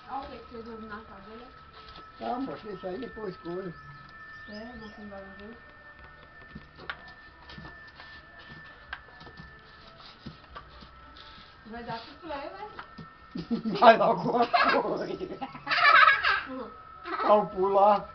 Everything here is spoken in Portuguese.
Olha o que você dorme na cadeira. Ah, moça, isso aí depois escolhe. É, você não vai ver. Vai dar soufflé, né? Vai logo uma coisa. Ao pular.